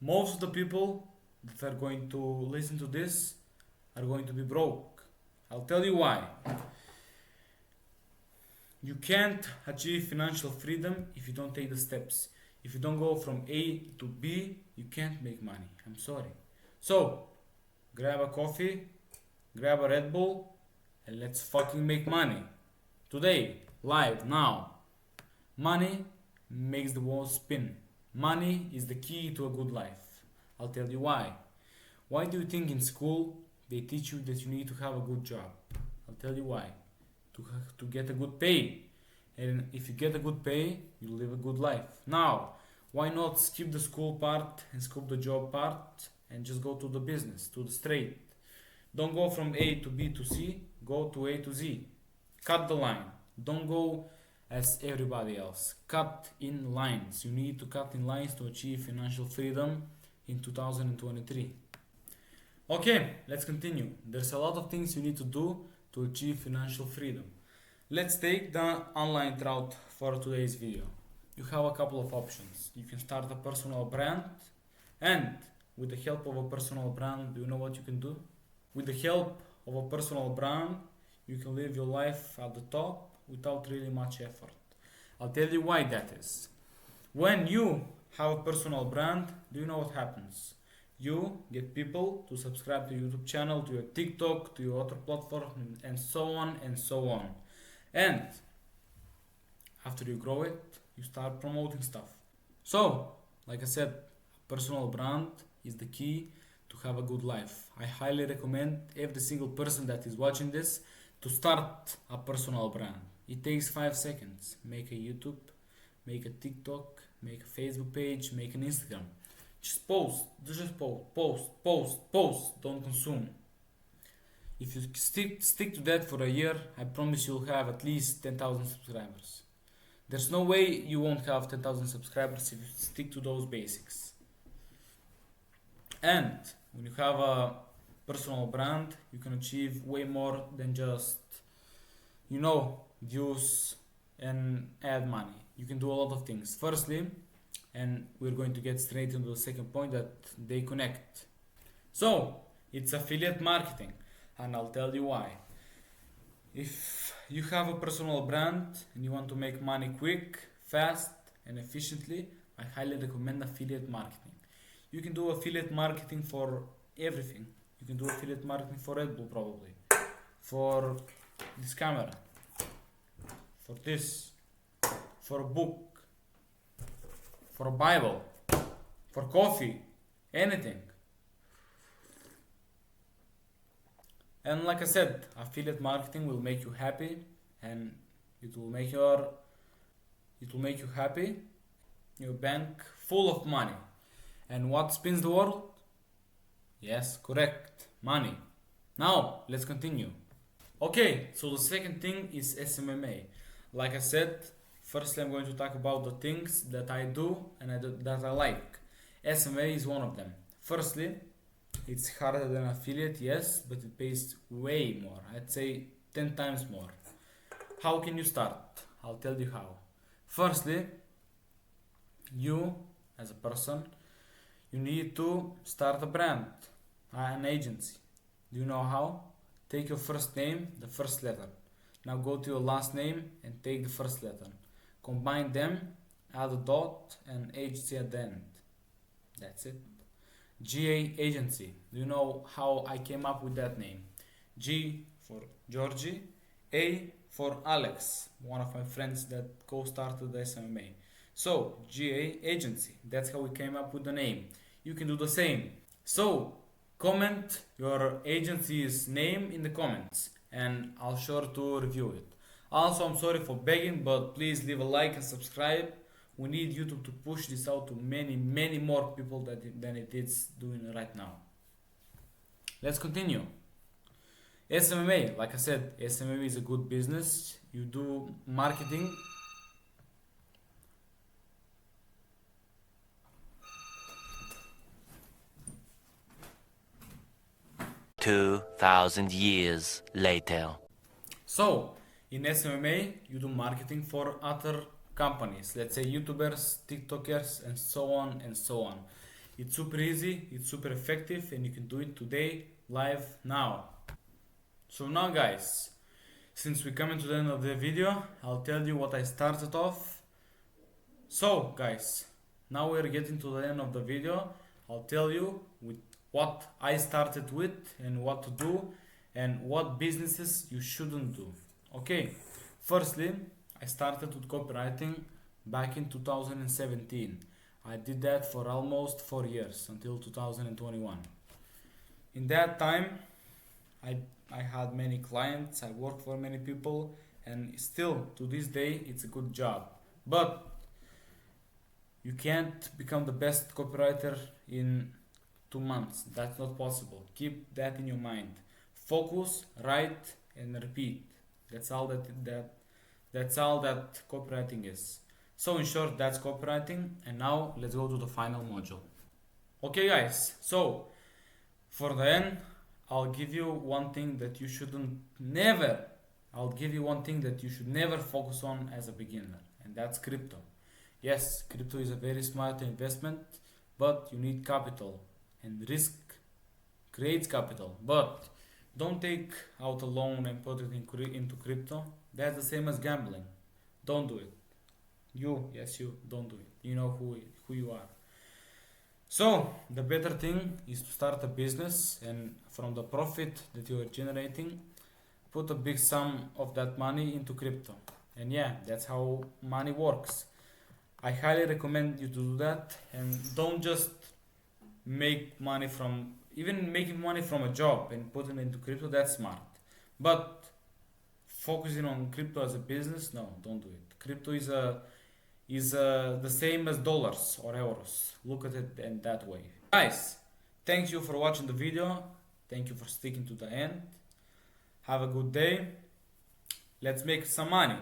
Most of the people that are going to listen to this are going to be broke. I'll tell you why. You can't achieve financial freedom if you don't take the steps. If you don't go from A to B, you can't make money. I'm sorry. So, grab a coffee, grab a Red Bull, and let's fucking make money. Today, live, now. Money makes the world spin. Money is the key to a good life. I'll tell you why. Why do you think in school they teach you that you need to have a good job? I'll tell you why. To get a good pay. And if you get a good pay, you live a good life. Now, why not skip the school part and skip the job part and just go to the business, to the straight? Don't go from A to B to C, go to A to Z. Cut the line. Don't go as everybody else. Cut in lines. You need to cut in lines to achieve financial freedom in 2023. Okay, let's continue. There's a lot of things you need to do to achieve financial freedom. Let's take the online route for today's video. You have a couple of options. You can start a personal brand, and with the help of a personal brand, do you know what you can do? With the help of a personal brand, you can live your life at the top without really much effort. I'll tell you why that is. When you have a personal brand, do you know what happens? You get people to subscribe to your YouTube channel, to your TikTok, to your other platform, and so on and so on. And after you grow it, you start promoting stuff. So, like I said, personal brand is the key to have a good life. I highly recommend every single person that is watching this to start a personal brand. It takes 5 seconds. Make a YouTube, make a TikTok, make a Facebook page, make an Instagram. Just post. Don't consume. If you stick to that for a year, I promise you'll have at least 10,000 subscribers. There's no way you won't have 10,000 subscribers if you stick to those basics. And when you have a personal brand, you can achieve way more than just, views and add money. You can do a lot of things. Firstly, and we're going to get straight into the second point, that they connect. So, it's affiliate marketing, and I'll tell you why. If you have a personal brand and you want to make money quick, fast, and efficiently, I highly recommend affiliate marketing. You can do affiliate marketing for everything. You can do affiliate marketing for Red Bull, probably, for this camera, for this, for a book, for a Bible, for coffee, anything. And like I said, affiliate marketing will make you happy, and it will make you happy, your bank full of money. And what spins the world? Yes, correct, money. Now, let's continue. Okay, so the second thing is SMMA. Like I said, firstly I'm going to talk about the things that I do and that I like. SMA is one of them. Firstly, it's harder than affiliate, yes, but it pays way more. I'd say 10 times more. How can you start? I'll tell you how. Firstly, you as a person, you need to start a brand, an agency. Do you know how? Take your first name, the first letter. Now go to your last name and take the first letter. Combine them, add a dot and agency at the end. That's it. GA agency. Do you know how I came up with that name? G for Georgie, A for Alex, one of my friends that co-started the SMMA. So GA agency. That's how we came up with the name. You can do the same. So comment your agency's name in the comments and I'll sure to review it. Also, I'm sorry for begging, but please leave a like and subscribe. We need YouTube to push this out to many more people than it is doing right now. Let's continue. SMMA, like I said, SMMA is a good business. You do marketing. $2,000 later. So, in SMMA, you do marketing for other companies, let's say YouTubers, TikTokers, and so on and so on. It's super easy, it's super effective, and you can do it today, live, now. So now guys, since we're coming to the end of the video, I'll tell you what I started off. So guys, now we're getting to the end of the video. I'll tell you with what I started with and what to do and what businesses you shouldn't do. Okay, firstly, I started with copywriting back in 2017. I did that for almost 4 years until 2021. In that time, I had many clients, I worked for many people, and still to this day it's a good job. But you can't become the best copywriter in 2 months. That's not possible. Keep that in your mind. Focus, write, and repeat. That's all that copywriting is. So in short, that's copywriting. And now let's go to the final module. Okay, guys. So for the end, I'll give you one thing that you shouldn't never. I'll give you one thing that you should never focus on as a beginner, and that's crypto. Yes, crypto is a very smart investment, but you need capital, and risk creates capital. But don't take out a loan and put it into crypto. That's the same as gambling. Don't do it. Yes, you don't do it. You know who you are. So the better thing is to start a business, and from the profit that you are generating, put a big sum of that money into crypto. And yeah, that's how money works. I highly recommend you to do that, and don't just make money from even making money from a job and putting it into crypto. That's smart, but focusing on crypto as a business, no, don't do it. Crypto is the same as dollars or euros. Look at it in that way. Guys, thank you for watching the video. Thank you for sticking to the end. Have a good day. Let's make some money.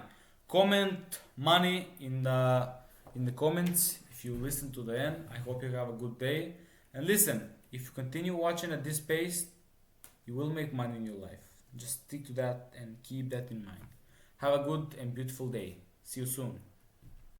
Comment money in the comments if you listen to the end. I hope you have a good day. And listen, if you continue watching at this pace, you will make money in your life. Just stick to that and keep that in mind. Have a good and beautiful day. See you soon.